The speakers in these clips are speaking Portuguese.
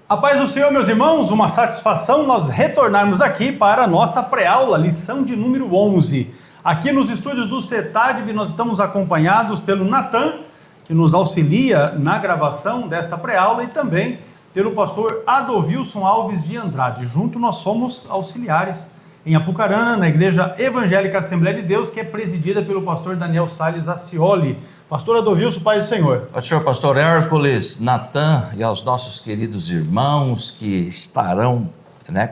A paz do Senhor, meus irmãos, uma satisfação nós retornarmos aqui para a nossa pré-aula, lição de número 11. Aqui nos estúdios do CETADB nós estamos acompanhados pelo Natan, que nos auxilia na gravação desta pré-aula, e também pelo pastor Adovilson Alves de Andrade. Junto nós somos auxiliares em Apucarana, na Igreja Evangélica Assembleia de Deus, que é presidida pelo pastor Daniel Salles Acioli. Pastor Adovilson, paz do Senhor. Senhor pastor Hércules, Natan e aos nossos queridos irmãos que estarão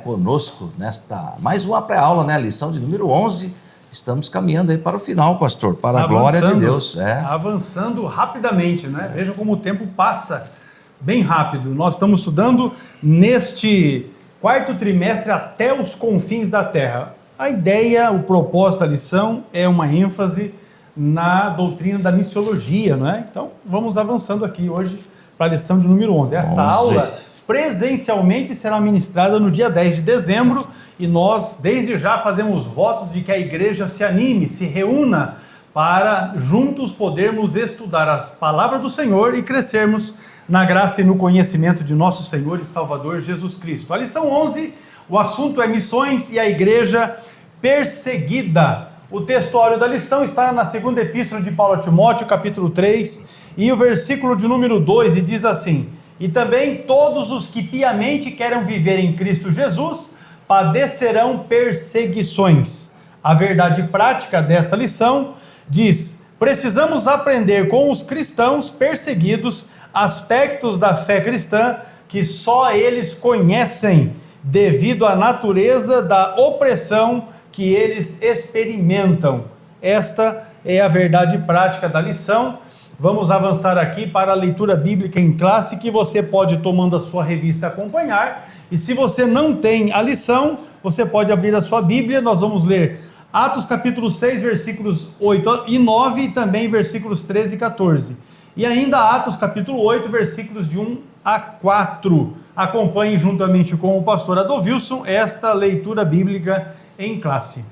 conosco nesta mais uma pré-aula, lição de número 11. Estamos caminhando aí para o final, pastor, para a glória de Deus. Avançando rapidamente, Veja como o tempo passa bem rápido. Nós estamos estudando neste quarto trimestre até os confins da terra. A ideia, o propósito da lição é uma ênfase na doutrina da missiologia, Então, vamos avançando aqui hoje para a lição de número 11. Esta aula presencialmente será ministrada no dia 10 de dezembro e nós, desde já, fazemos votos de que a igreja se anime, se reúna para juntos podermos estudar as palavras do Senhor e crescermos na graça e no conhecimento de nosso Senhor e Salvador Jesus Cristo. A lição 11, o assunto é missões e a igreja perseguida. O textuário da lição está na segunda epístola de Paulo a Timóteo, capítulo 3, e o versículo de número 2, e diz assim: e também todos os que piamente querem viver em Cristo Jesus padecerão perseguições. A verdade prática desta lição diz: precisamos aprender com os cristãos perseguidos aspectos da fé cristã que só eles conhecem, devido à natureza da opressão que eles experimentam. Esta é a verdade prática da lição. Vamos avançar aqui para a leitura bíblica em classe, que você pode, tomando a sua revista, acompanhar. E se você não tem a lição, você pode abrir a sua Bíblia. Nós vamos ler Atos capítulo 6, versículos 8 e 9, e também versículos 13 e 14. E ainda Atos capítulo 8, versículos de 1 a 4. Acompanhe juntamente com o pastor Adovilson esta leitura bíblica em classe.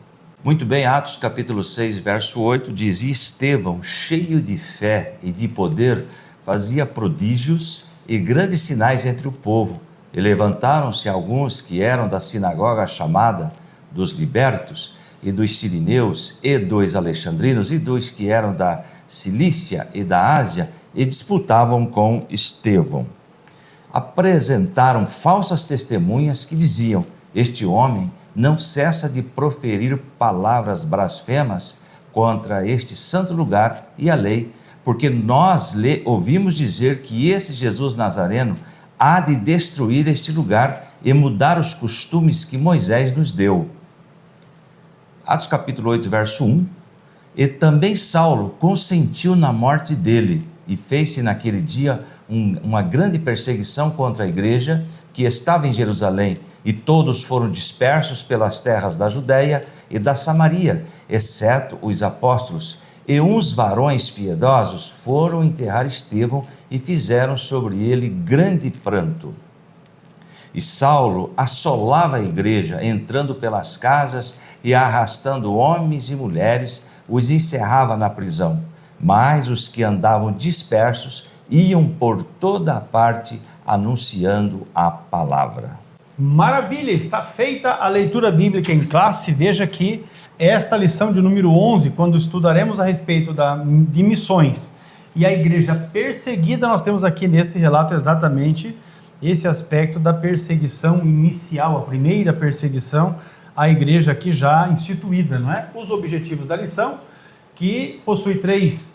Muito bem, Atos capítulo 6, verso 8 diz: e Estevão, cheio de fé e de poder, fazia prodígios e grandes sinais entre o povo. E levantaram-se alguns que eram da sinagoga chamada dos libertos, e dos sirineus, e dos alexandrinos, e dos que eram da Cilícia e da Ásia, e disputavam com Estevão. Apresentaram falsas testemunhas que diziam: este homem não cessa de proferir palavras blasfemas contra este santo lugar e a lei, porque nós lhe ouvimos dizer que esse Jesus Nazareno há de destruir este lugar e mudar os costumes que Moisés nos deu. Atos capítulo 8, verso 1. E também Saulo consentiu na morte dele, e fez-se naquele dia uma grande perseguição contra a igreja que estava em Jerusalém, e todos foram dispersos pelas terras da Judéia e da Samaria, exceto os apóstolos. E uns varões piedosos foram enterrar Estevão e fizeram sobre ele grande pranto. E Saulo assolava a igreja, entrando pelas casas e arrastando homens e mulheres, os encerrava na prisão. Mas os que andavam dispersos iam por toda a parte anunciando a palavra. Maravilha, está feita a leitura bíblica em classe. Veja que esta lição de número 11, quando estudaremos a respeito de missões e a igreja perseguida, nós temos aqui nesse relato exatamente esse aspecto da perseguição inicial, a primeira perseguição à igreja aqui já instituída, Os objetivos da lição, que possui três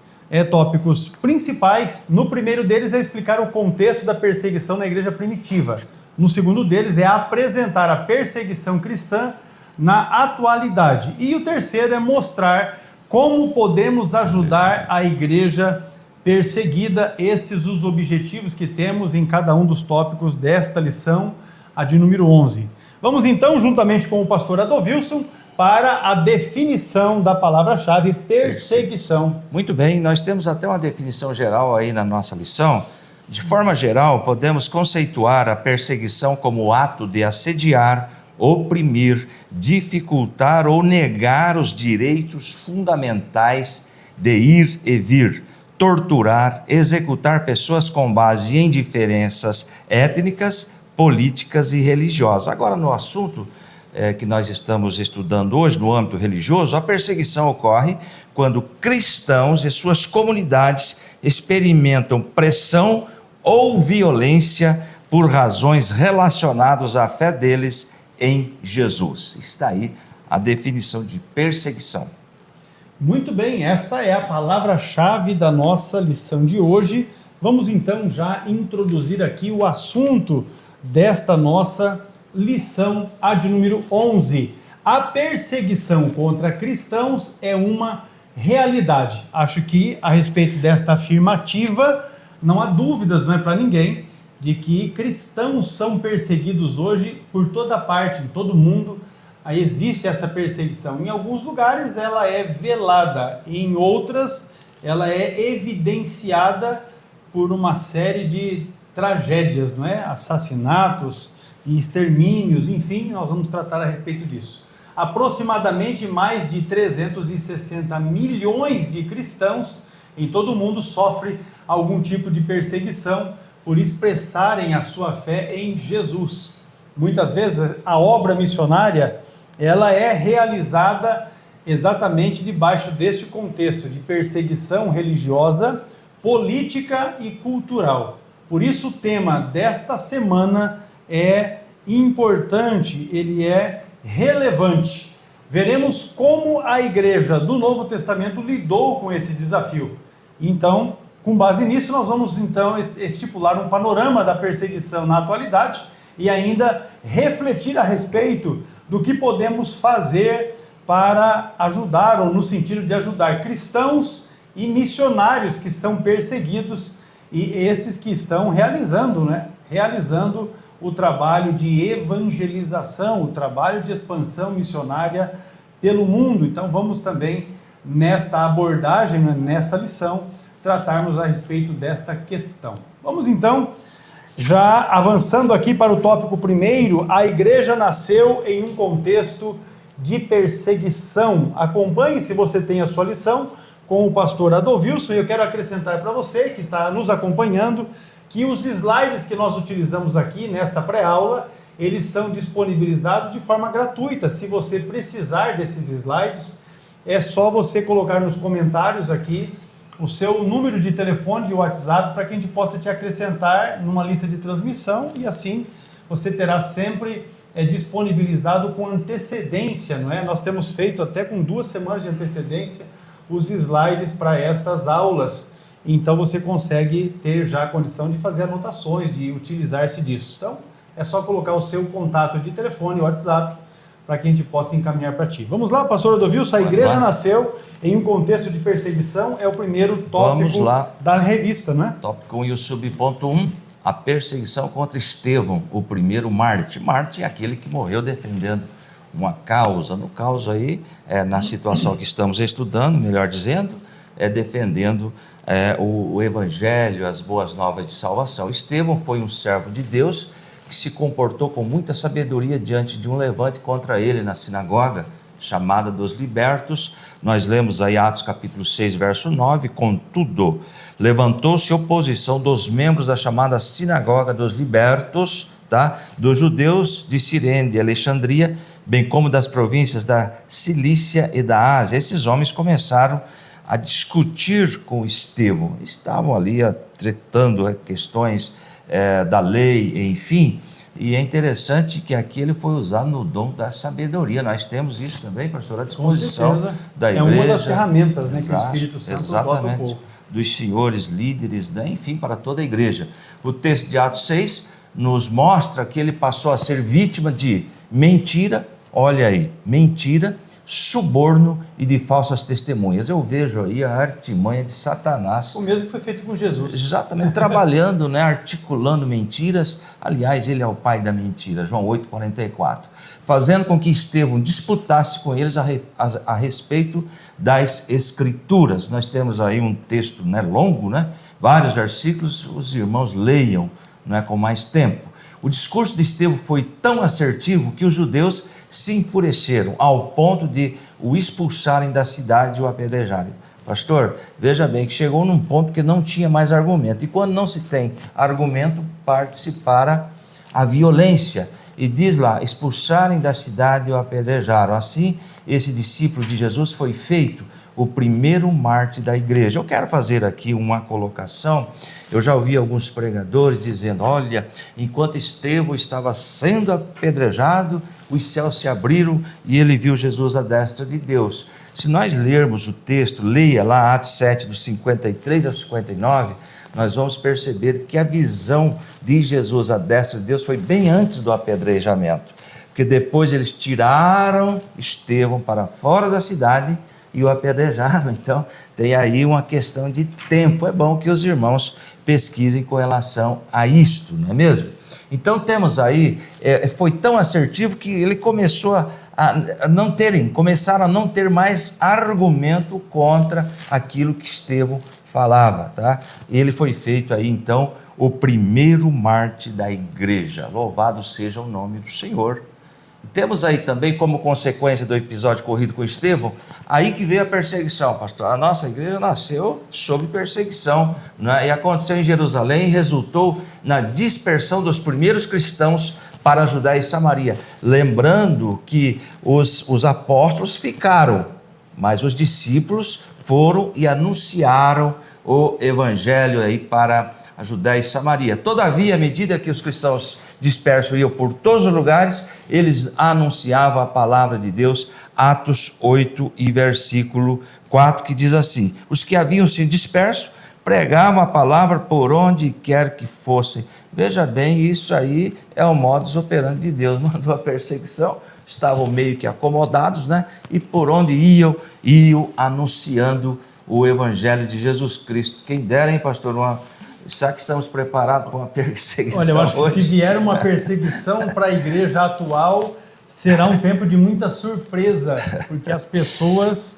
tópicos principais. No primeiro deles é explicar o contexto da perseguição na igreja primitiva. No segundo deles é apresentar a perseguição cristã na atualidade. E o terceiro é mostrar como podemos ajudar a igreja perseguida. Esses os objetivos que temos em cada um dos tópicos desta lição, a de número 11. Vamos então, juntamente com o pastor Adovilson, para a definição da palavra-chave perseguição. Muito bem, nós temos até uma definição geral aí na nossa lição. De forma geral, podemos conceituar a perseguição como o ato de assediar, oprimir, dificultar ou negar os direitos fundamentais de ir e vir, torturar, executar pessoas com base em diferenças étnicas, políticas e religiosas. Agora, no assunto que nós estamos estudando hoje, no âmbito religioso, a perseguição ocorre quando cristãos e suas comunidades experimentam pressão ou violência por razões relacionadas à fé deles em Jesus. Está aí a definição de perseguição. Muito bem, esta é a palavra-chave da nossa lição de hoje. Vamos então já introduzir aqui o assunto desta nossa lição, a de número 11. A perseguição contra cristãos é uma realidade. Acho que a respeito desta afirmativa, não há dúvidas, não é para ninguém, de que cristãos são perseguidos hoje por toda parte, em todo mundo. Existe essa perseguição. Em alguns lugares ela é velada, em outras ela é evidenciada por uma série de tragédias, não é? Assassinatos e extermínios, enfim, nós vamos tratar a respeito disso. Aproximadamente mais de 360 milhões de cristãos em todo o mundo sofrem algum tipo de perseguição por expressarem a sua fé em Jesus. Muitas vezes a obra missionária ela é realizada exatamente debaixo deste contexto de perseguição religiosa, política e cultural. Por isso o tema desta semana é importante, ele é relevante. Veremos como a igreja do Novo Testamento lidou com esse desafio. Então, com base nisso, nós vamos então estipular um panorama da perseguição na atualidade e ainda refletir a respeito do que podemos fazer para ajudar, ou no sentido de ajudar cristãos e missionários que são perseguidos e esses que estão realizando o trabalho de evangelização, o trabalho de expansão missionária pelo mundo. Então vamos também, nesta abordagem, nesta lição, tratarmos a respeito desta questão. Vamos então, já avançando aqui para o tópico primeiro, a igreja nasceu em um contexto de perseguição. Acompanhe, se você tem a sua lição, com o pastor Adolvilson, e eu quero acrescentar para você que está nos acompanhando, que os slides que nós utilizamos aqui nesta pré-aula, eles são disponibilizados de forma gratuita. Se você precisar desses slides, é só você colocar nos comentários aqui o seu número de telefone, de WhatsApp, para que a gente possa te acrescentar numa lista de transmissão, e assim você terá sempre disponibilizado com antecedência, não é? Nós temos feito até com 2 semanas de antecedência os slides para essas aulas, então você consegue ter já a condição de fazer anotações, de utilizar-se disso. Então, é só colocar o seu contato de telefone, WhatsApp, para que a gente possa encaminhar para ti. Vamos lá, pastor Adolvilson, a igreja nasceu em um contexto de perseguição, é o primeiro tópico da revista, não é? Tópico 1 e o subponto 1, a perseguição contra Estevão, o primeiro mártir. Mártir é aquele que morreu defendendo uma causa. No caso aí, na situação que estamos estudando, melhor dizendo, defendendo o evangelho, as boas novas de salvação. Estevão foi um servo de Deus que se comportou com muita sabedoria diante de um levante contra ele na sinagoga, chamada dos libertos. Nós lemos aí Atos capítulo 6, verso 9, contudo, levantou-se oposição dos membros da chamada sinagoga dos libertos, dos judeus de Cirene, de Alexandria, bem como das províncias da Cilícia e da Ásia. Esses homens começaram a discutir com Estevão, estavam ali tratando questões da lei, enfim, e é interessante que aqui ele foi usado no dom da sabedoria. Nós temos isso também, pastor, à disposição da igreja. É uma das ferramentas, que o Espírito Santo bota o povo. Dos senhores, líderes, enfim, para toda a igreja. O texto de Atos 6 nos mostra que ele passou a ser vítima de mentira, olha aí, mentira, suborno e de falsas testemunhas. Eu vejo aí a artimanha de Satanás. O mesmo que foi feito com Jesus. Exatamente, trabalhando, articulando mentiras. Aliás, ele é o pai da mentira, João 8,44. Fazendo com que Estevão disputasse com eles a respeito das Escrituras. Nós temos aí um texto longo, vários versículos, os irmãos leiam com mais tempo. O discurso de Estevão foi tão assertivo que os judeus se enfureceram ao ponto de o expulsarem da cidade e o apedrejarem. Pastor, veja bem que chegou num ponto que não tinha mais argumento, e quando não se tem argumento, parte-se para a violência. E diz lá, expulsarem da cidade e o apedrejaram. Assim, esse discípulo de Jesus foi feito o primeiro mártir da igreja. Eu quero fazer aqui uma colocação. Eu já ouvi alguns pregadores dizendo, olha, enquanto Estevão estava sendo apedrejado, os céus se abriram e ele viu Jesus à destra de Deus. Se nós lermos o texto, leia lá Atos 7, dos 53 ao 59, nós vamos perceber que a visão de Jesus à destra de Deus foi bem antes do apedrejamento, porque depois eles tiraram Estevão para fora da cidade e o apedrejaram. Então tem aí uma questão de tempo. É bom que os irmãos pesquisem com relação a isto, não é mesmo? Então temos aí, foi tão assertivo que ele começaram a não ter mais argumento contra aquilo que Estevão falava, tá? Ele foi feito aí então o primeiro mártir da igreja. Louvado seja o nome do Senhor. E temos aí também, como consequência do episódio corrido com Estevão, aí que veio a perseguição, pastor. A nossa igreja nasceu sob perseguição, né? E aconteceu em Jerusalém e resultou na dispersão dos primeiros cristãos para a Judéia e Samaria. Lembrando que os apóstolos ficaram, mas os discípulos foram e anunciaram o evangelho aí para a Judéia e Samaria. Todavia, à medida que os cristãos dispersos iam por todos os lugares, eles anunciavam a palavra de Deus. Atos 8 e versículo 4, que diz assim: os que haviam sido dispersos pregavam a palavra por onde quer que fossem. Veja bem, isso aí é o modus operandi de Deus. Mandou a perseguição, estavam meio que acomodados, né? E por onde iam anunciando o evangelho de Jesus Cristo. Quem dera, hein, pastor? Será que estamos preparados para uma perseguição? Olha, eu acho que hoje? se vier uma perseguição para a igreja atual, será um tempo de muita surpresa, porque as pessoas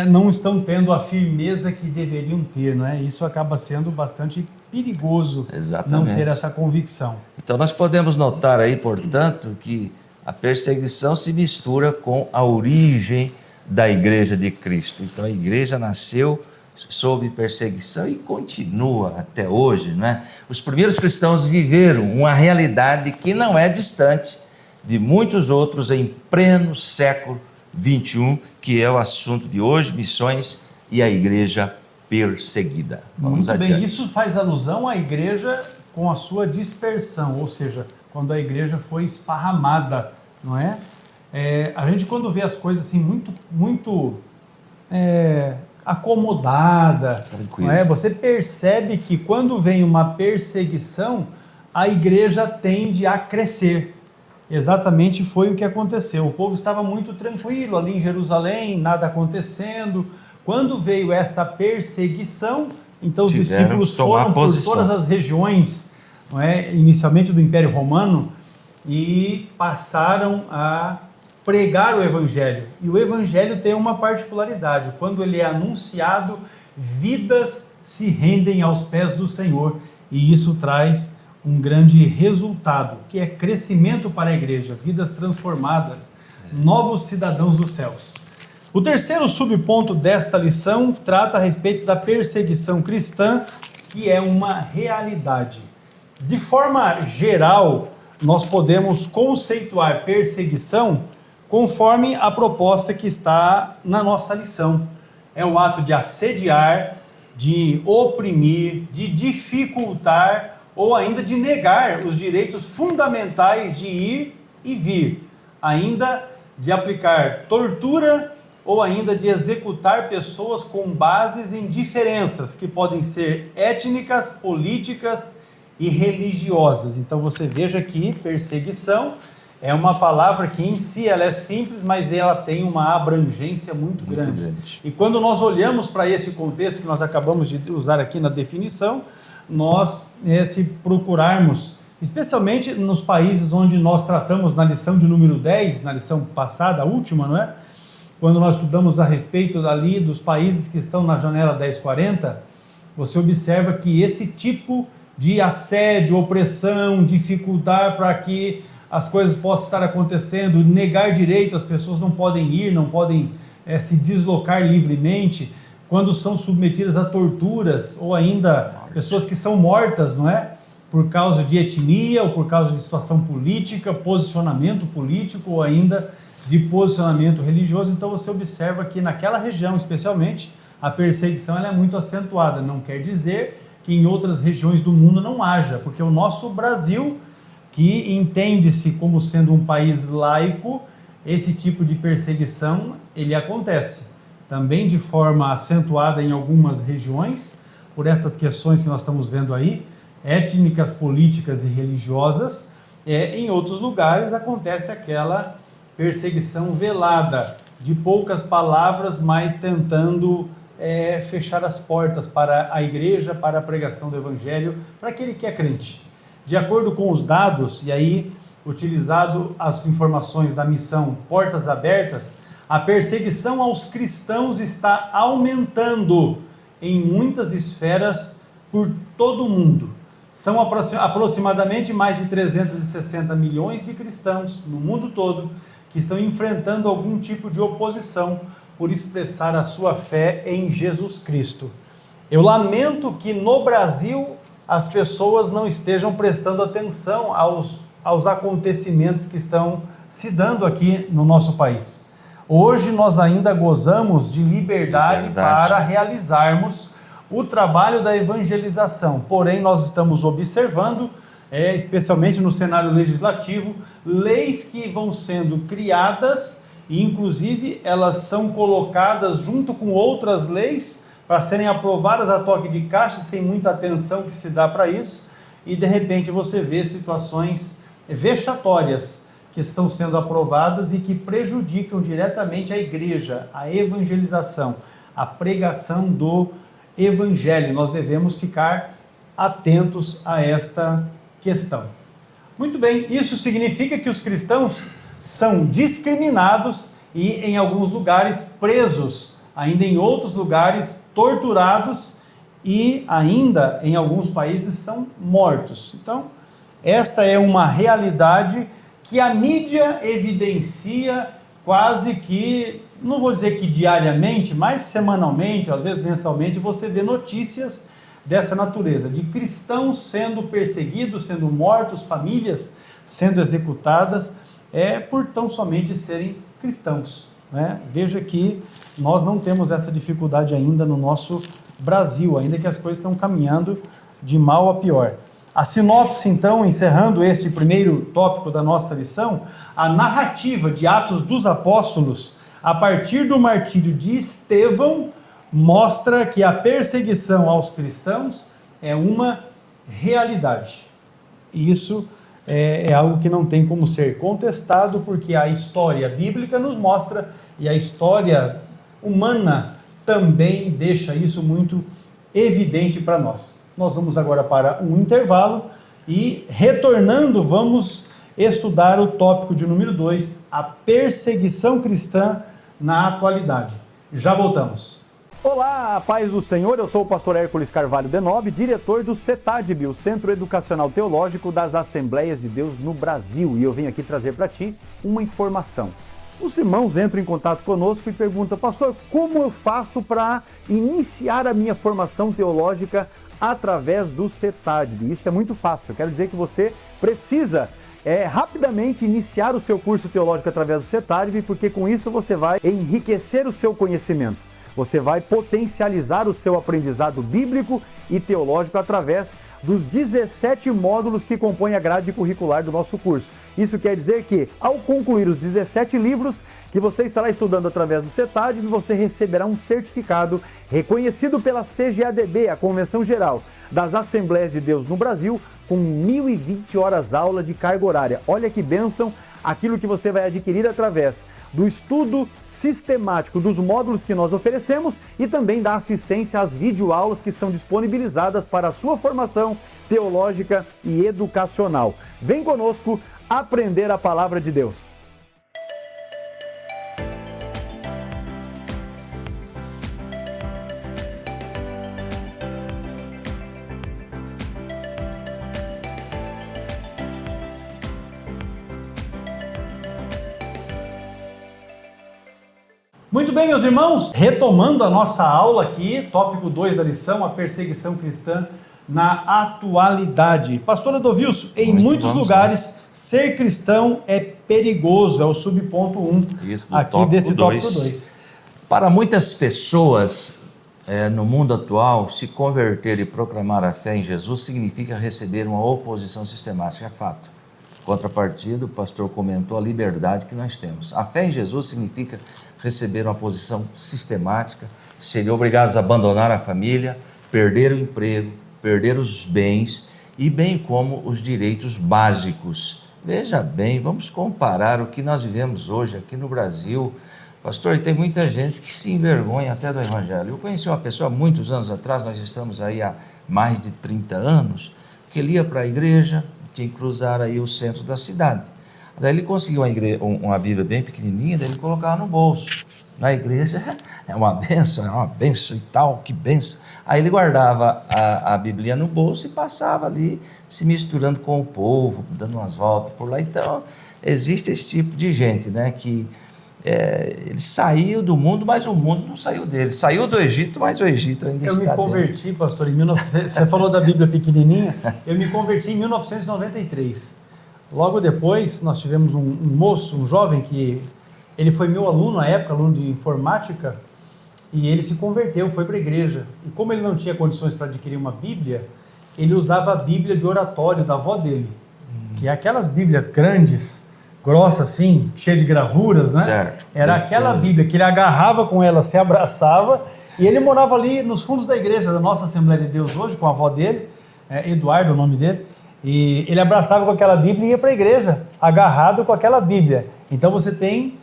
não estão tendo a firmeza que deveriam ter, não é? Isso acaba sendo bastante perigoso. Exatamente. Não ter essa convicção. Então nós podemos notar aí, portanto, que a perseguição se mistura com a origem da igreja de Cristo. Então a igreja nasceu sob perseguição e continua até hoje, não é? Os primeiros cristãos viveram uma realidade que não é distante de muitos outros em pleno século 21, que é o assunto de hoje, missões e a igreja perseguida. Vamos Muito bem, adiante. isso faz alusão à igreja com a sua dispersão, ou seja, quando a igreja foi esparramada, não é? A gente, quando vê as coisas assim muito acomodada, não é? Você percebe que quando vem uma perseguição, a igreja tende a crescer. Exatamente foi o que aconteceu. O povo estava muito tranquilo ali em Jerusalém, nada acontecendo. Quando veio esta perseguição, então os discípulos foram por todas as regiões, não é? Inicialmente do Império Romano, e passaram a pregar o Evangelho. E o Evangelho tem uma particularidade: quando ele é anunciado, vidas se rendem aos pés do Senhor, e isso traz um grande resultado, que é crescimento para a igreja, vidas transformadas, novos cidadãos dos céus. O terceiro subponto desta lição trata a respeito da perseguição cristã, que é uma realidade. De forma geral, nós podemos conceituar perseguição conforme a proposta que está na nossa lição. É o ato de assediar, de oprimir, de dificultar ou ainda de negar os direitos fundamentais de ir e vir, ainda de aplicar tortura ou ainda de executar pessoas com bases em diferenças que podem ser étnicas, políticas e religiosas. Então você veja que perseguição é uma palavra que em si ela é simples, mas ela tem uma abrangência muito grande. E quando nós olhamos para esse contexto que nós acabamos de usar aqui na definição, nós, se procurarmos, especialmente nos países onde nós tratamos na lição de número 10, na lição passada, a última, não é? Quando nós estudamos a respeito ali dos países que estão na janela 1040, você observa que esse tipo de assédio, opressão, dificultar para que as coisas possam estar acontecendo, negar direito, as pessoas não podem ir, não podem se deslocar livremente, quando são submetidas a torturas ou ainda pessoas que são mortas, não é? por causa de etnia, ou por causa de situação política, posicionamento político, ou ainda de posicionamento religioso. Então você observa que naquela região, especialmente, a perseguição ela é muito acentuada. Não quer dizer que em outras regiões do mundo não haja, porque o nosso Brasil, que entende-se como sendo um país laico, esse tipo de perseguição ele acontece também de forma acentuada em algumas regiões, por essas questões que nós estamos vendo aí, étnicas, políticas e religiosas. Em outros lugares acontece aquela perseguição velada, de poucas palavras, mas tentando fechar as portas para a igreja, para a pregação do evangelho, para aquele que é crente. De acordo com os dados, e aí utilizado as informações da missão Portas Abertas, a perseguição aos cristãos está aumentando em muitas esferas por todo o mundo. São aproximadamente mais de 360 milhões de cristãos no mundo todo que estão enfrentando algum tipo de oposição por expressar a sua fé em Jesus Cristo. Eu lamento que no Brasil as pessoas não estejam prestando atenção aos acontecimentos que estão se dando aqui no nosso país. Hoje nós ainda gozamos de liberdade para realizarmos o trabalho da evangelização, porém nós estamos observando, especialmente no cenário legislativo, leis que vão sendo criadas e inclusive elas são colocadas junto com outras leis para serem aprovadas a toque de caixa, sem muita atenção que se dá para isso, e de repente você vê situações vexatórias que estão sendo aprovadas e que prejudicam diretamente a igreja, a evangelização, a pregação do evangelho. Nós devemos ficar atentos a esta questão. Muito bem, isso significa que os cristãos são discriminados e em alguns lugares presos, ainda em outros lugares torturados e ainda em alguns países são mortos. Então, esta é uma realidade que a mídia evidencia quase que, não vou dizer que diariamente, mas semanalmente, às vezes mensalmente, você vê notícias dessa natureza, de cristãos sendo perseguidos, sendo mortos, famílias sendo executadas, por tão somente serem cristãos, né? Veja que nós não temos essa dificuldade ainda no nosso Brasil, ainda que as coisas estão caminhando de mal a pior. A sinopse, então, encerrando este primeiro tópico da nossa lição, a narrativa de Atos dos Apóstolos, a partir do martírio de Estevão, mostra que a perseguição aos cristãos é uma realidade. E isso é algo que não tem como ser contestado, porque a história bíblica nos mostra, e a história humana também deixa isso muito evidente para nós. Nós vamos agora para um intervalo e, retornando, vamos estudar o tópico de número 2, a perseguição cristã na atualidade. Já voltamos. Olá, paz do Senhor, eu sou o pastor Hércules Carvalho Denobe, diretor do CETADB, o Centro Educacional Teológico das Assembleias de Deus no Brasil, e eu vim aqui trazer para ti uma informação. Os irmãos entram em contato conosco e perguntam: pastor, como eu faço para iniciar a minha formação teológica através do CETADB? Isso é muito fácil, eu quero dizer que você precisa rapidamente iniciar o seu curso teológico através do CETADB, porque com isso você vai enriquecer o seu conhecimento. Você vai potencializar o seu aprendizado bíblico e teológico através dos 17 módulos que compõem a grade curricular do nosso curso. Isso quer dizer que, ao concluir os 17 livros que você estará estudando através do CETADB, você receberá um certificado reconhecido pela CGADB, a Convenção Geral das Assembleias de Deus no Brasil, com 1.020 horas aula de carga horária. Olha que bênção aquilo que você vai adquirir através do estudo sistemático dos módulos que nós oferecemos e também da assistência às videoaulas que são disponibilizadas para a sua formação teológica e educacional. Vem conosco aprender a palavra de Deus. Muito bem, meus irmãos, retomando a nossa aula aqui, tópico 2 da lição, a perseguição cristã na atualidade. Pastor Adovilson, em Muito muitos vamos lugares, ser cristão é perigoso, é o subponto 1 Isso, do aqui tópico desse dois. tópico 2. Para muitas pessoas, no mundo atual, se converter e proclamar a fé em Jesus significa receber uma oposição sistemática, é fato. Contrapartida, o pastor comentou a liberdade que nós temos. A fé em Jesus significa receber uma posição sistemática, serem obrigados a abandonar a família, perder o emprego, perder os bens e bem como os direitos básicos. Veja bem, vamos comparar o que nós vivemos hoje aqui no Brasil. Pastor, e tem muita gente que se envergonha até do Evangelho. Eu conheci uma pessoa muitos anos atrás, nós estamos aí há mais de 30 anos, que ele ia para a igreja, tinha que cruzar aí o centro da cidade. Daí ele conseguiu uma Bíblia bem pequenininha, daí ele colocava no bolso. Na igreja é uma benção e tal, que benção. Aí ele guardava a Bíblia no bolso e passava ali, se misturando com o povo, dando umas voltas por lá. Então, existe esse tipo de gente, né, que ele saiu do mundo, mas o mundo não saiu dele. Saiu do Egito, mas o Egito ainda está dentro. Eu me converti, pastor, você falou da Bíblia pequenininha, eu me converti em 1993. Logo depois, nós tivemos um moço, um jovem, que ele foi meu aluno na época, aluno de informática, e ele se converteu, foi para a igreja. E como ele não tinha condições para adquirir uma Bíblia, ele usava a Bíblia de oratório da avó dele, que é aquelas Bíblias grandes, grossa assim, cheia de gravuras, né? Certo. Era aquela Bíblia que ele agarrava com ela, se abraçava, e ele morava ali nos fundos da igreja da nossa Assembleia de Deus hoje, com a avó dele, Eduardo, o nome dele, e ele abraçava com aquela Bíblia e ia para a igreja, agarrado com aquela Bíblia. Então você tem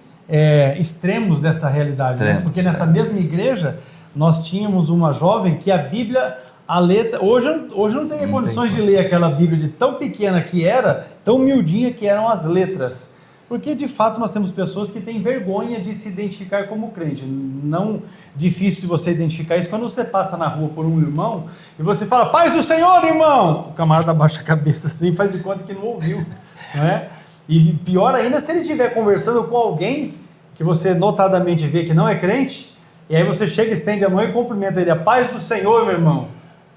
extremos dessa realidade, né? Porque nessa mesma igreja nós tínhamos uma jovem que a Bíblia, a letra, hoje eu não teria condições de ler aquela Bíblia de tão pequena que era, tão miudinha que eram as letras. Porque, de fato, nós temos pessoas que têm vergonha de se identificar como crente. Não difícil de você identificar isso. Quando você passa na rua por um irmão e você fala, paz do Senhor, irmão! O camarada abaixa a cabeça assim e faz de conta que não ouviu. Não é? E pior ainda se ele estiver conversando com alguém que você notadamente vê que não é crente, e aí você chega, estende a mão e cumprimenta ele. A paz do Senhor, meu irmão.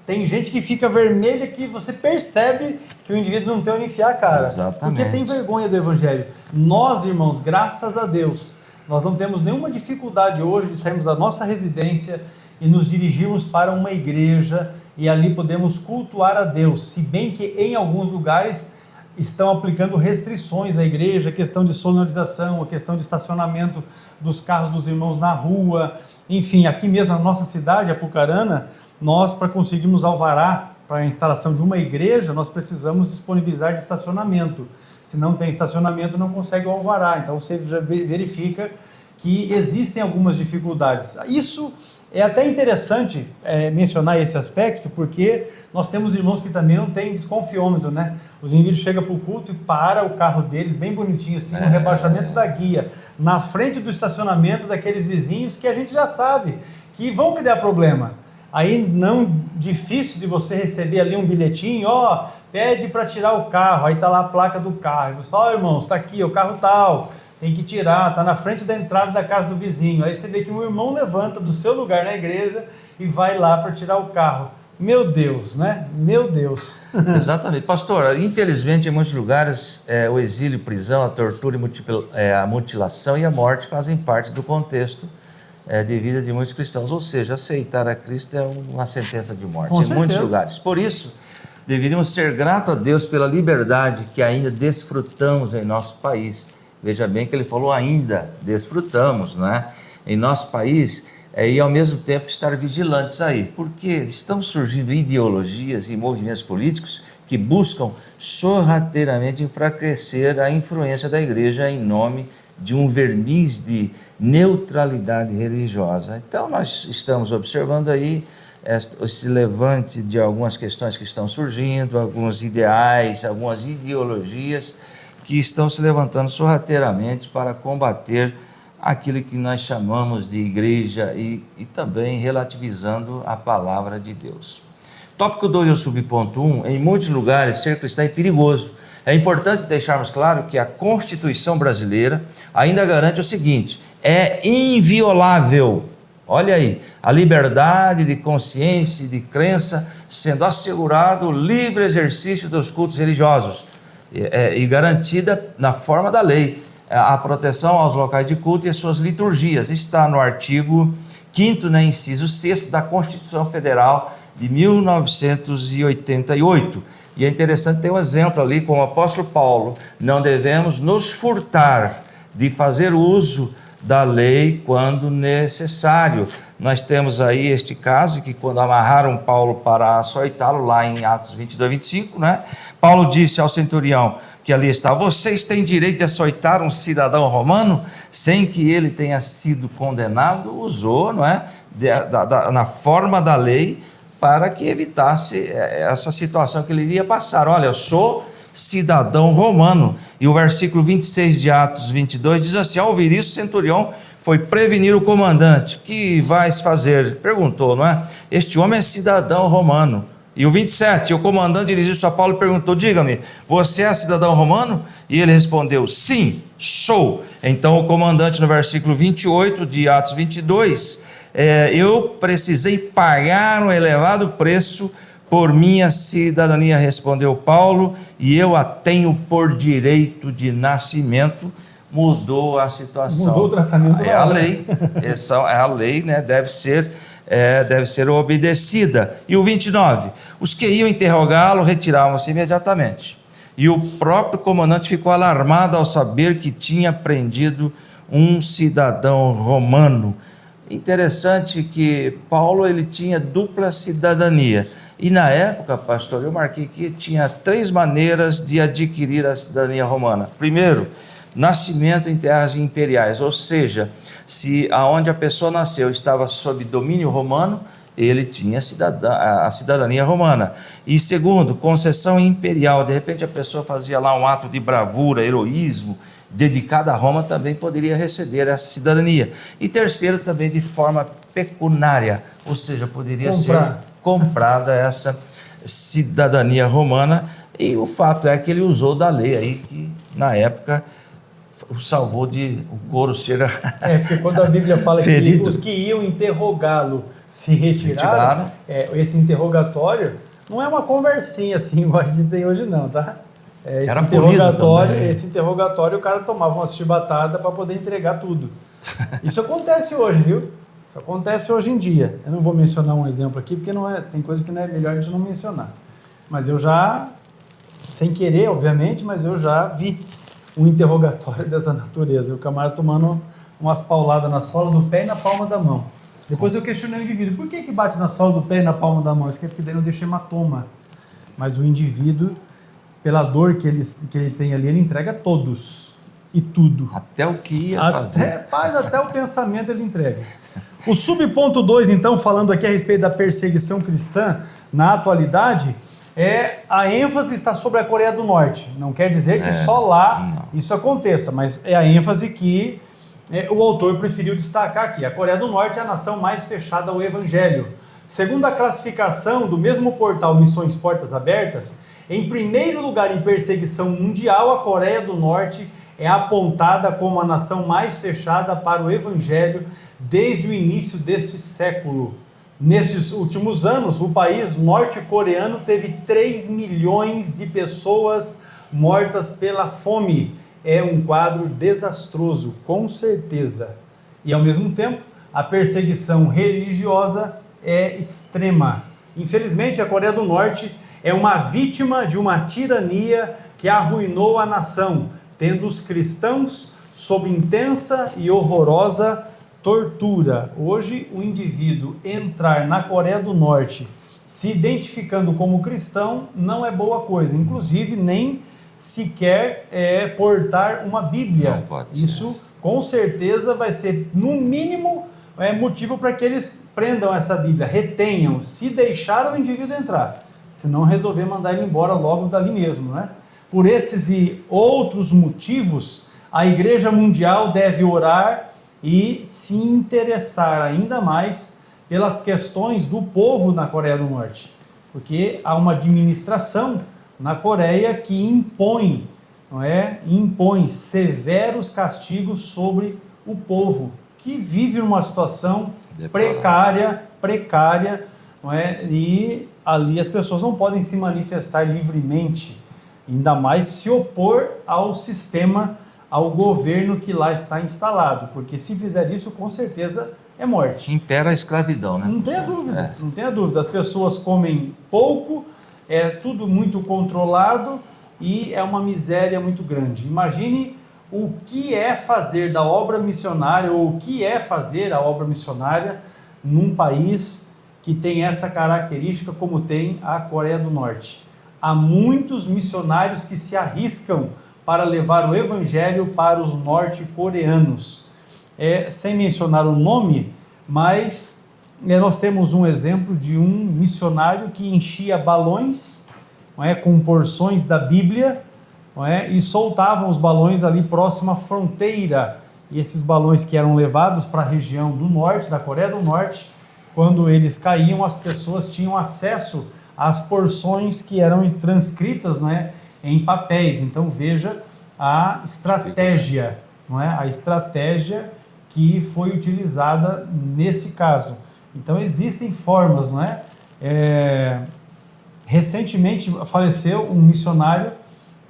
Tem gente que fica vermelha que você percebe que o indivíduo não tem onde enfiar a cara. Exatamente. Porque tem vergonha do Evangelho. Nós, irmãos, graças a Deus, nós não temos nenhuma dificuldade hoje de sairmos da nossa residência e nos dirigirmos para uma igreja e ali podemos cultuar a Deus. Se bem que em alguns lugares estão aplicando restrições à igreja, a questão de sonorização, a questão de estacionamento dos carros dos irmãos na rua. Enfim, aqui mesmo na nossa cidade, Apucarana, nós, para conseguirmos alvará para a instalação de uma igreja, nós precisamos disponibilizar de estacionamento. Se não tem estacionamento, não consegue o alvará. Então, você já verifica que existem algumas dificuldades. Isso é até interessante mencionar esse aspecto, porque nós temos irmãos que também não têm desconfiômetro, né? Os indivíduos chegam para o culto e para o carro deles, bem bonitinho assim, no rebaixamento da guia, na frente do estacionamento daqueles vizinhos que a gente já sabe que vão criar problema. Aí não difícil de você receber ali um bilhetinho, pede para tirar o carro, aí está lá a placa do carro, e você fala, irmão, está aqui, o carro tal, tem que tirar, está na frente da entrada da casa do vizinho. Aí você vê que um irmão levanta do seu lugar na igreja e vai lá para tirar o carro. Meu Deus, né? Meu Deus. Exatamente. Pastor, infelizmente em muitos lugares o exílio, prisão, a tortura, a mutilação e a morte fazem parte do contexto de vida de muitos cristãos, ou seja, aceitar a Cristo é uma sentença de morte em muitos lugares. Por isso, deveríamos ser gratos a Deus pela liberdade que ainda desfrutamos em nosso país. Veja bem que ele falou ainda, desfrutamos, né? Em nosso país, e ao mesmo tempo estar vigilantes aí, porque estão surgindo ideologias e movimentos políticos que buscam sorrateiramente enfraquecer a influência da igreja em nome de um verniz de neutralidade religiosa. Então nós estamos observando aí esse levante de algumas questões que estão surgindo, alguns ideais, algumas ideologias que estão se levantando sorrateiramente para combater aquilo que nós chamamos de igreja e também relativizando a palavra de Deus. Tópico 2, o subponto 1, em muitos lugares ser cristão é perigoso. É importante deixarmos claro que a Constituição brasileira ainda garante o seguinte: é inviolável Olha aí, a liberdade de consciência e de crença sendo assegurado o livre exercício dos cultos religiosos e garantida na forma da lei a proteção aos locais de culto e as suas liturgias. Está no artigo 5º, né, inciso 6º da Constituição Federal de 1988. E é interessante ter um exemplo ali com o apóstolo Paulo: não devemos nos furtar de fazer uso da lei quando necessário. Nós temos aí este caso que quando amarraram Paulo para açoitá-lo, lá em Atos 22, 25, né? Paulo disse ao centurião que ali está: vocês têm direito de açoitar um cidadão romano sem que ele tenha sido condenado. Usou, não é, na forma da lei, para que evitasse essa situação que ele iria passar. Olha, eu sou cidadão romano. E o versículo 26 de Atos 22 diz assim: ao ouvir isso, o centurião foi prevenir o comandante. Que vais fazer? Perguntou, não é? Este homem é cidadão romano. E o 27, o comandante dirigiu-se a Paulo e perguntou: diga-me, você é cidadão romano? E ele respondeu: sim, sou. Então o comandante, no versículo 28 de Atos 22, eu precisei pagar um elevado preço por minha cidadania, respondeu Paulo, e eu a tenho por direito de nascimento. Mudou a situação. Mudou o tratamento. É a lei, essa é a lei, né? Deve ser obedecida. E o 29, os que iam interrogá-lo retiravam-se imediatamente. E o próprio comandante ficou alarmado ao saber que tinha prendido um cidadão romano. Interessante que Paulo, ele tinha dupla cidadania. E na época, pastor, eu marquei que tinha 3 maneiras de adquirir a cidadania romana. Primeiro, nascimento em terras imperiais, ou seja, se aonde a pessoa nasceu estava sob domínio romano, ele tinha a cidadania romana. E segundo, concessão imperial, de repente a pessoa fazia lá um ato de bravura, heroísmo, dedicado a Roma, também poderia receber essa cidadania. E terceiro, também de forma pecuniária, ou seja, poderia ser comprada essa cidadania romana. E o fato é que ele usou da lei aí, que na época o salvou de o couro ser porque quando a Bíblia fala que os que iam interrogá-lo se retiraram. Esse interrogatório não é uma conversinha assim, igual a gente tem hoje não, tá? Esse interrogatório o cara tomava uma chibatada para poder entregar tudo. Isso acontece hoje, viu? Isso acontece hoje em dia. Eu não vou mencionar um exemplo aqui, porque tem coisa que não é melhor a gente não mencionar. Mas eu já, sem querer, obviamente, mas eu já vi um interrogatório dessa natureza. O camarada tomando umas pauladas na sola do pé e na palma da mão. Depois eu questionei o indivíduo: por que bate na sola do pé e na palma da mão? Isso aqui é porque daí não deixa hematoma. Mas o indivíduo, pela dor que ele tem ali, ele entrega todos e tudo. Até o que ia fazer. Até o pensamento ele entrega. O subponto 2, então, falando aqui a respeito da perseguição cristã na atualidade, a ênfase está sobre a Coreia do Norte. Não quer dizer que só lá isso aconteça, mas é a ênfase que o autor preferiu destacar aqui. A Coreia do Norte é a nação mais fechada ao Evangelho. Segundo a classificação do mesmo portal Missões Portas Abertas, em primeiro lugar em perseguição mundial, a Coreia do Norte é apontada como a nação mais fechada para o Evangelho desde o início deste século. Nesses últimos anos, o país norte-coreano teve 3 milhões de pessoas mortas pela fome. É um quadro desastroso, com certeza. E, ao mesmo tempo, a perseguição religiosa é extrema. Infelizmente, a Coreia do Norte é uma vítima de uma tirania que arruinou a nação, tendo os cristãos sob intensa e horrorosa tortura. Hoje, o indivíduo entrar na Coreia do Norte se identificando como cristão não é boa coisa. Inclusive, nem sequer portar uma Bíblia. Não pode ser. Isso, com certeza, vai ser, no mínimo, motivo para que eles prendam essa Bíblia, retenham, se deixar o indivíduo entrar. Se não, resolver mandar ele embora logo dali mesmo, né? Por esses e outros motivos, a Igreja Mundial deve orar e se interessar ainda mais pelas questões do povo na Coreia do Norte, porque há uma administração na Coreia que impõe severos castigos sobre o povo. que vive numa situação Deplorável. precária, não é? E ali as pessoas não podem se manifestar livremente, ainda mais se opor ao sistema, ao governo que lá está instalado, porque se fizer isso, com certeza é morte. Impera a escravidão, né? Não tenha dúvida, não tenha dúvida. As pessoas comem pouco, é tudo muito controlado e é uma miséria muito grande. Imagine o que é fazer da obra missionária, ou o que é fazer a obra missionária num país que tem essa característica como tem a Coreia do Norte. Há muitos missionários que se arriscam para levar o evangelho para os norte-coreanos. Sem mencionar o nome, mas nós temos um exemplo de um missionário que enchia balões, não é, com porções da Bíblia, não é, e soltavam os balões ali próximo à fronteira. E esses balões que eram levados para a região do norte, da Coreia do Norte, quando eles caíam, as pessoas tinham acesso às porções que eram transcritas, não é, em papéis. Então veja a estratégia, não é, a estratégia que foi utilizada nesse caso. Então existem formas, não é? Recentemente faleceu um missionário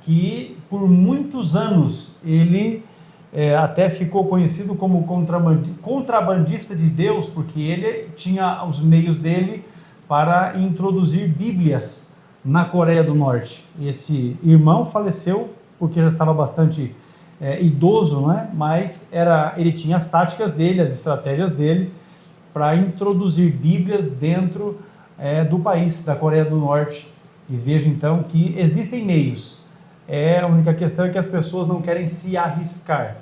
que por muitos anos ele até ficou conhecido como contrabandista de Deus, porque ele tinha os meios dele para introduzir Bíblias na Coreia do Norte. Esse irmão faleceu porque já estava bastante idoso, não é? Mas ele tinha as táticas dele, as estratégias dele para introduzir Bíblias dentro do país, da Coreia do Norte. E veja então que existem meios. A única questão é que as pessoas não querem se arriscar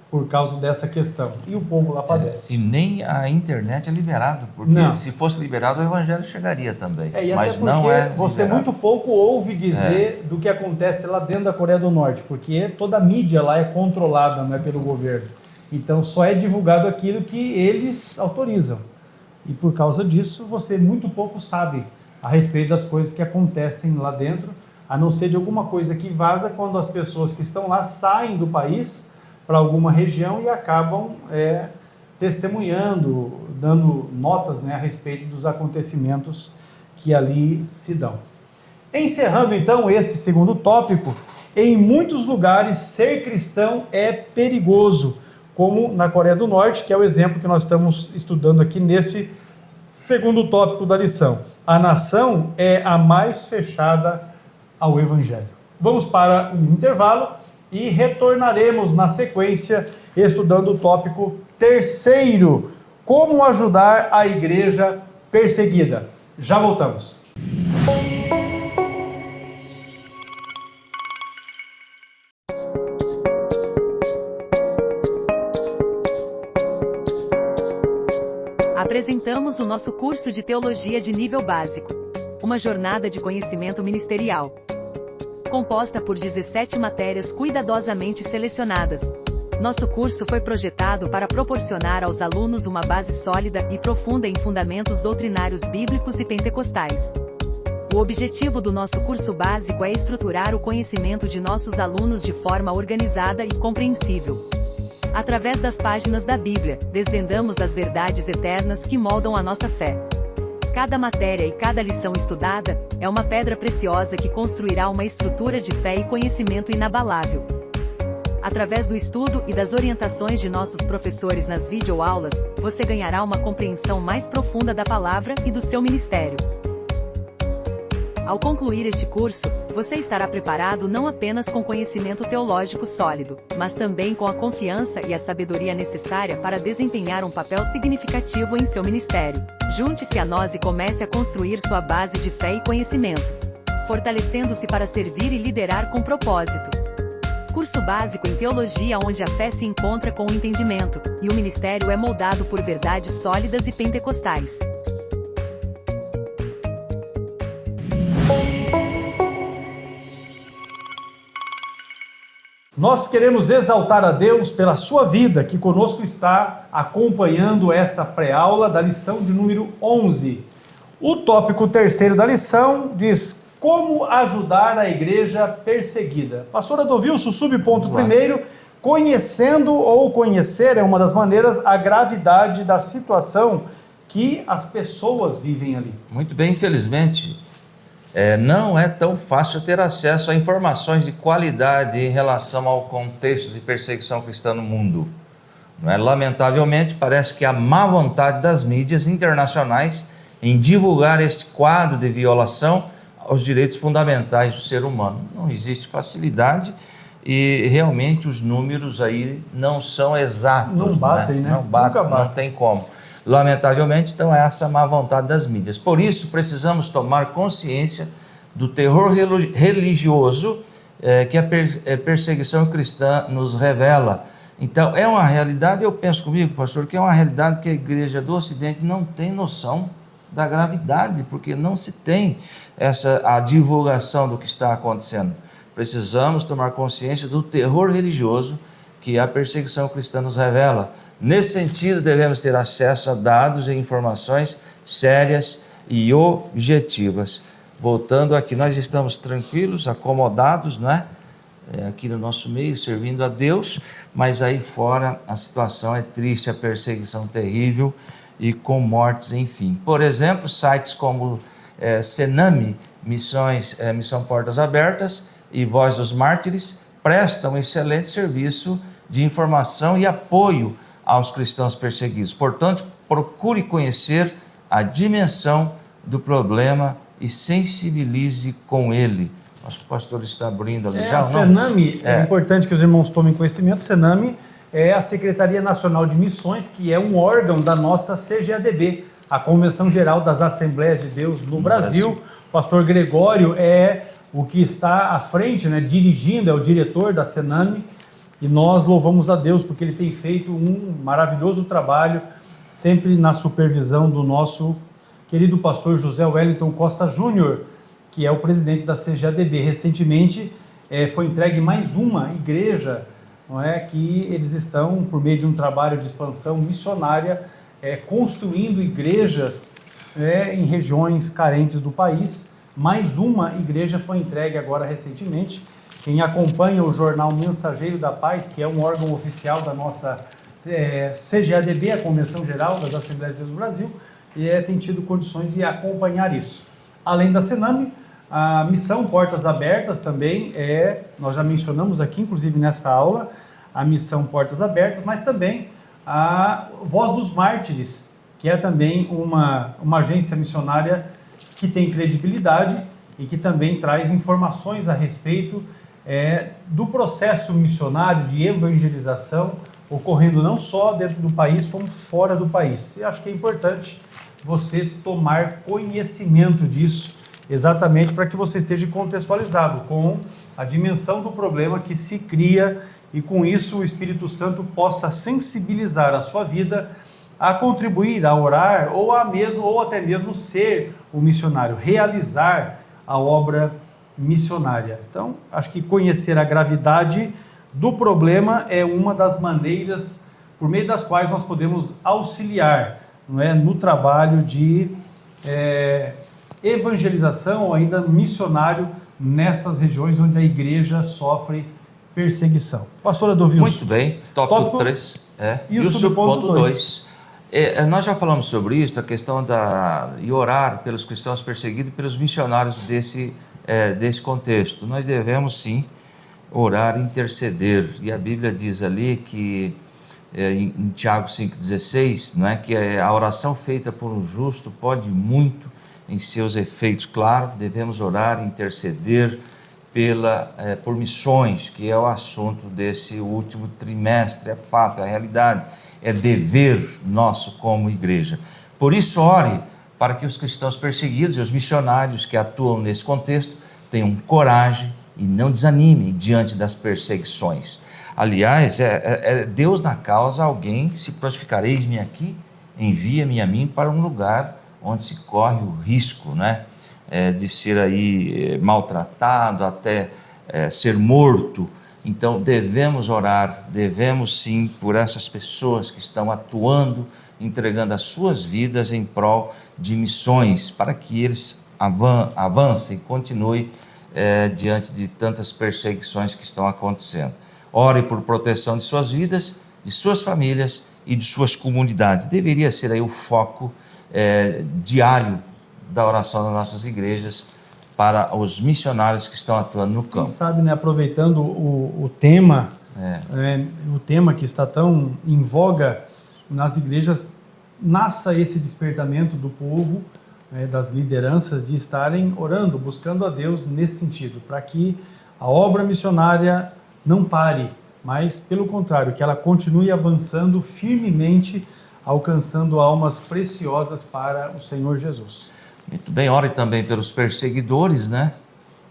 por causa dessa questão. E o povo lá padece. E nem a internet é liberado, porque se fosse liberado o evangelho chegaria também. Mas não é você liberado. Muito pouco ouve dizer do que acontece lá dentro da Coreia do Norte, porque toda a mídia lá é controlada, não é, pelo governo. Então só é divulgado aquilo que eles autorizam. E por causa disso você muito pouco sabe a respeito das coisas que acontecem lá dentro, a não ser de alguma coisa que vaza quando as pessoas que estão lá saem do país para alguma região e acabam testemunhando, dando notas, né, a respeito dos acontecimentos que ali se dão. Encerrando então este segundo tópico, em muitos lugares ser cristão é perigoso, como na Coreia do Norte, que é o exemplo que nós estamos estudando aqui nesse segundo tópico da lição. A nação é a mais fechada ao Evangelho. Vamos para um intervalo e retornaremos na sequência estudando o tópico terceiro, como ajudar a igreja perseguida. Já voltamos. Apresentamos o nosso curso de Teologia de Nível Básico, uma jornada de conhecimento ministerial, composta por 17 matérias cuidadosamente selecionadas. Nosso curso foi projetado para proporcionar aos alunos uma base sólida e profunda em fundamentos doutrinários bíblicos e pentecostais. O objetivo do nosso curso básico é estruturar o conhecimento de nossos alunos de forma organizada e compreensível. Através das páginas da Bíblia, desvendamos as verdades eternas que moldam a nossa fé. Cada matéria e cada lição estudada é uma pedra preciosa que construirá uma estrutura de fé e conhecimento inabalável. Através do estudo e das orientações de nossos professores nas videoaulas, você ganhará uma compreensão mais profunda da palavra e do seu ministério. Ao concluir este curso, você estará preparado não apenas com conhecimento teológico sólido, mas também com a confiança e a sabedoria necessária para desempenhar um papel significativo em seu ministério. Junte-se a nós e comece a construir sua base de fé e conhecimento, fortalecendo-se para servir e liderar com propósito. Curso básico em teologia onde a fé se encontra com o entendimento, e o ministério é moldado por verdades sólidas e pentecostais. Nós queremos exaltar a Deus pela sua vida, que conosco está acompanhando esta pré-aula da lição de número 11. O tópico terceiro da lição diz: como ajudar a igreja perseguida. Pastor Adolvilson, subponto primeiro, conhecendo ou conhecer é uma das maneiras, a gravidade da situação que as pessoas vivem ali. Muito bem, infelizmente, não é tão fácil ter acesso a informações de qualidade em relação ao contexto de perseguição cristã no mundo. Não é? Lamentavelmente, parece que a má vontade das mídias internacionais em divulgar este quadro de violação aos direitos fundamentais do ser humano. Não existe facilidade e realmente os números aí não são exatos. Não batem, né? Não batem, não tem como. Lamentavelmente, então, é essa má vontade das mídias. Por isso, precisamos tomar consciência do terror religioso que a perseguição cristã nos revela. Então, é uma realidade, eu penso comigo, pastor, que é uma realidade que a igreja do Ocidente não tem noção da gravidade, porque não se tem a divulgação do que está acontecendo. Precisamos tomar consciência do terror religioso que a perseguição cristã nos revela. Nesse sentido, devemos ter acesso a dados e informações sérias e objetivas. Voltando aqui, nós estamos tranquilos, acomodados, não é? Aqui no nosso meio, servindo a Deus, mas aí fora a situação é triste, a perseguição terrível e com mortes, enfim. Por exemplo, sites como Senami, Missão Portas Abertas e Voz dos Mártires prestam excelente serviço de informação e apoio aos cristãos perseguidos. Portanto, procure conhecer a dimensão do problema e sensibilize com ele. Acho que o pastor está abrindo ali já. A Senami, é importante que os irmãos tomem conhecimento, Senami é a Secretaria Nacional de Missões, que é um órgão da nossa CGADB, a Convenção Geral das Assembleias de Deus no Brasil. O pastor Gregório é o que está à frente, né, dirigindo, é o diretor da Senami, e nós louvamos a Deus porque ele tem feito um maravilhoso trabalho, sempre na supervisão do nosso querido pastor José Wellington Costa Júnior, que é o presidente da CGADB. Recentemente foi entregue mais uma igreja, não é, que eles estão, por meio de um trabalho de expansão missionária, construindo igrejas em regiões carentes do país. Mais uma igreja foi entregue agora recentemente. Quem acompanha o jornal Mensageiro da Paz, que é um órgão oficial da nossa CGADB, a Convenção Geral das Assembleias de Deus do Brasil, tem tido condições de acompanhar isso. Além da Senami, a Missão Portas Abertas também nós já mencionamos aqui, inclusive nessa aula, a Missão Portas Abertas, mas também a Voz dos Mártires, que é também uma agência missionária que tem credibilidade e que também traz informações a respeito do processo missionário de evangelização ocorrendo não só dentro do país, como fora do país. E acho que é importante você tomar conhecimento disso, exatamente para que você esteja contextualizado com a dimensão do problema que se cria e com isso o Espírito Santo possa sensibilizar a sua vida a contribuir, a orar ou até mesmo ser o missionário, realizar a obra missionária. Então, acho que conhecer a gravidade do problema é uma das maneiras por meio das quais nós podemos auxiliar, não é, no trabalho de evangelização ou ainda missionário nessas regiões onde a igreja sofre perseguição. Pastora Dovilson. Muito bem, tópico 3. E o subponto 2. Nós já falamos sobre isso, a questão de orar pelos cristãos perseguidos e pelos missionários desse contexto. Nós devemos sim orar e interceder. E a Bíblia diz ali que em Tiago 5,16, não é, que a oração feita por um justo pode muito em seus efeitos. Claro, devemos orar e interceder por missões, que é o assunto desse último trimestre, é fato, é realidade, é dever nosso como igreja. Por isso, ore para que os cristãos perseguidos e os missionários que atuam nesse contexto tenham coragem e não desanimem diante das perseguições. Aliás, Deus na causa, alguém se prontificar, eis-me aqui, envia-me a mim para um lugar onde se corre o risco, né, de ser aí maltratado, até ser morto. Então devemos orar, devemos sim por essas pessoas que estão atuando, entregando as suas vidas em prol de missões, para que eles avancem e continuem diante de tantas perseguições que estão acontecendo. ore por proteção de suas vidas, de suas famílias e de suas comunidades. Deveria ser aí o foco diário da oração das nossas igrejas para os missionários que estão atuando no campo. Quem sabe, né, aproveitando o tema, o tema que está tão em voga nas igrejas, nasça esse despertamento do povo, das lideranças, de estarem orando, buscando a Deus nesse sentido, para que a obra missionária não pare, mas, pelo contrário, que ela continue avançando firmemente, alcançando almas preciosas para o Senhor Jesus. Muito bem, ore também pelos perseguidores, né?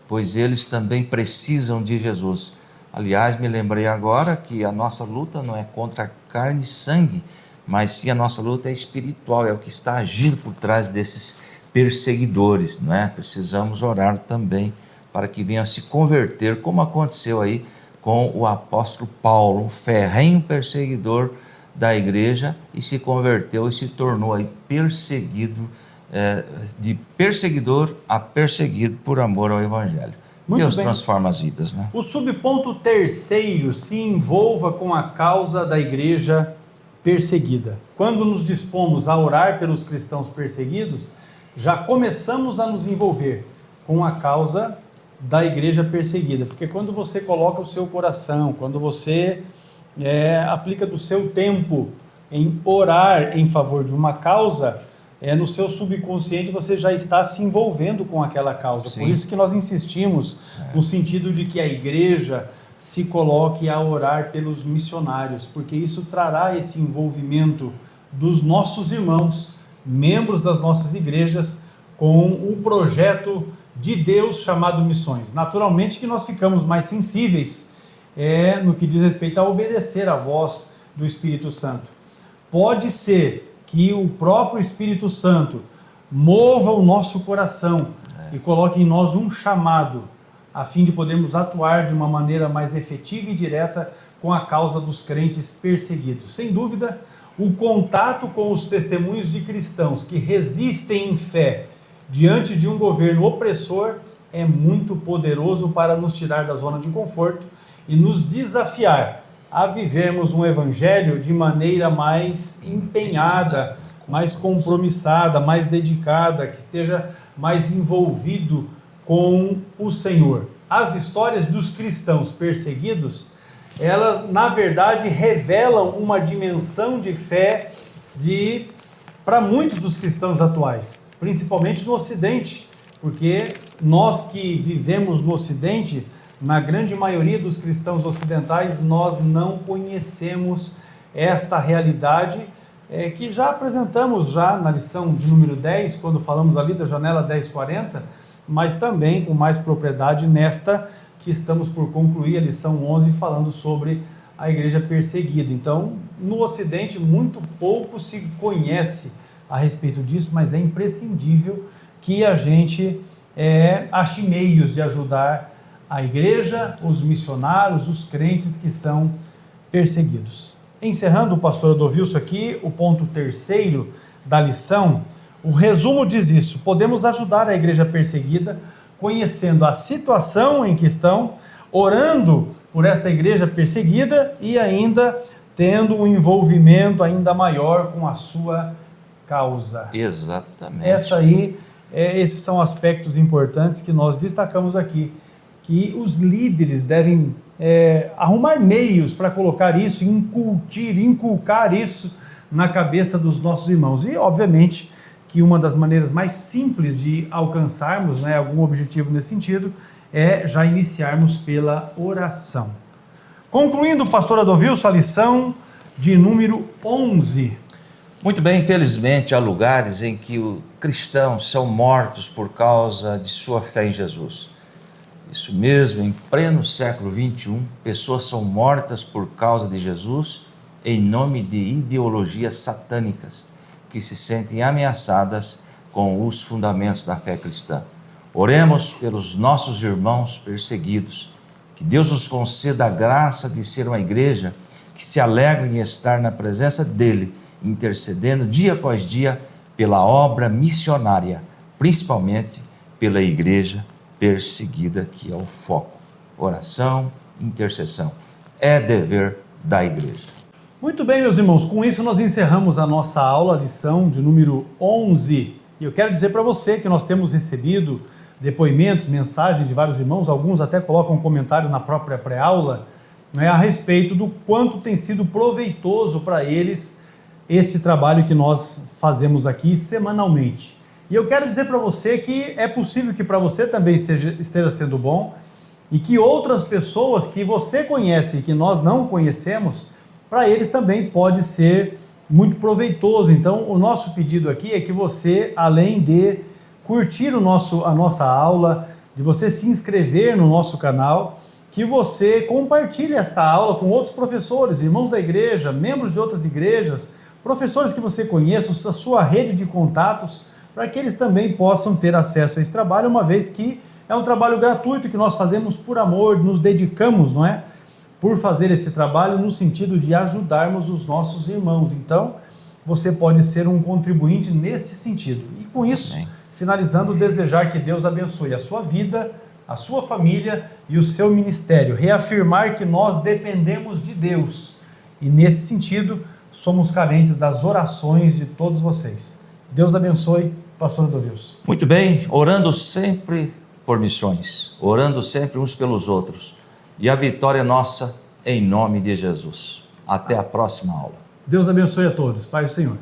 Pois eles também precisam de Jesus. Aliás, me lembrei agora que a nossa luta não é contra carne e sangue, mas sim a nossa luta é espiritual, é o que está agindo por trás desses perseguidores, não é? Precisamos orar também para que venham a se converter, como aconteceu aí com o apóstolo Paulo, um ferrenho perseguidor da igreja, e se converteu e se tornou aí perseguido, de perseguidor a perseguido por amor ao evangelho. Muito Deus bem. transforma as vidas, né? O subponto terceiro: se envolva com a causa da igreja perseguida. Quando nos dispomos a orar pelos cristãos perseguidos, já começamos a nos envolver com a causa da igreja perseguida, porque quando você coloca o seu coração, quando você aplica do seu tempo em orar em favor de uma causa, no seu subconsciente você já está se envolvendo com aquela causa. Sim. Por isso que nós insistimos no sentido de que a igreja se coloque a orar pelos missionários, porque isso trará esse envolvimento dos nossos irmãos, membros das nossas igrejas, com um projeto de Deus chamado missões. Naturalmente que nós ficamos mais sensíveis no que diz respeito a obedecer à voz do Espírito Santo. Pode ser que o próprio Espírito Santo mova o nosso coração e coloque em nós um chamado, a fim de podermos atuar de uma maneira mais efetiva e direta com a causa dos crentes perseguidos. Sem dúvida, o contato com os testemunhos de cristãos que resistem em fé diante de um governo opressor é muito poderoso para nos tirar da zona de conforto e nos desafiar a vivermos um evangelho de maneira mais empenhada, mais compromissada, mais dedicada, que esteja mais envolvido com o Senhor. As histórias dos cristãos perseguidos, elas, na verdade, revelam uma dimensão de fé para muitos dos cristãos atuais, principalmente no Ocidente, porque nós que vivemos no Ocidente, na grande maioria dos cristãos ocidentais, nós não conhecemos esta realidade que já apresentamos na lição de número 10, quando falamos ali da janela 1040, mas também com mais propriedade nesta que estamos por concluir, a lição 11, falando sobre a igreja perseguida. Então, no Ocidente, muito pouco se conhece a respeito disso, mas é imprescindível que a gente ache meios de ajudar a igreja, os missionários, os crentes que são perseguidos. Encerrando, o pastor Adovilso aqui, o ponto terceiro da lição, o resumo diz isso: podemos ajudar a igreja perseguida conhecendo a situação em que estão, orando por esta igreja perseguida e ainda tendo um envolvimento ainda maior com a sua causa. Exatamente. Esses são aspectos importantes que nós destacamos aqui, que os líderes devem arrumar meios para colocar isso, inculcar isso na cabeça dos nossos irmãos. E, obviamente, que uma das maneiras mais simples de alcançarmos algum objetivo nesse sentido é já iniciarmos pela oração. Concluindo, pastor Adovilso, a lição de número 11. Muito bem, infelizmente há lugares em que os cristãos são mortos por causa de sua fé em Jesus. Isso mesmo, em pleno século XXI, pessoas são mortas por causa de Jesus em nome de ideologias satânicas que se sentem ameaçadas com os fundamentos da fé cristã. Oremos pelos nossos irmãos perseguidos, que Deus nos conceda a graça de ser uma igreja que se alegra em estar na presença dEle, intercedendo dia após dia pela obra missionária, principalmente pela igreja perseguida, que é o foco. Oração, intercessão. é dever da igreja. Muito bem, meus irmãos, com isso nós encerramos a nossa aula, lição de número 11. E eu quero dizer para você que nós temos recebido depoimentos, mensagens de vários irmãos, alguns até colocam um comentário na própria pré-aula, né, a respeito do quanto tem sido proveitoso para eles esse trabalho que nós fazemos aqui semanalmente. E eu quero dizer para você que é possível que para você também esteja sendo bom e que outras pessoas que você conhece e que nós não conhecemos, para eles também pode ser muito proveitoso. Então, o nosso pedido aqui é que você, além de curtir a nossa aula, de você se inscrever no nosso canal, que você compartilhe esta aula com outros professores, irmãos da igreja, membros de outras igrejas, professores que você conheça, a sua rede de contatos, para que eles também possam ter acesso a esse trabalho, uma vez que é um trabalho gratuito que nós fazemos por amor, nos dedicamos, não é? Por fazer esse trabalho no sentido de ajudarmos os nossos irmãos. Então, você pode ser um contribuinte nesse sentido. E com isso, finalizando, desejar que Deus abençoe a sua vida, a sua família e o seu ministério. Reafirmar que nós dependemos de Deus. E nesse sentido, somos carentes das orações de todos vocês. Deus abençoe, pastor Edovilson. Muito bem, orando sempre por missões, orando sempre uns pelos outros. E a vitória é nossa, em nome de Jesus. Até a próxima aula. Deus abençoe a todos. Pai do Senhor.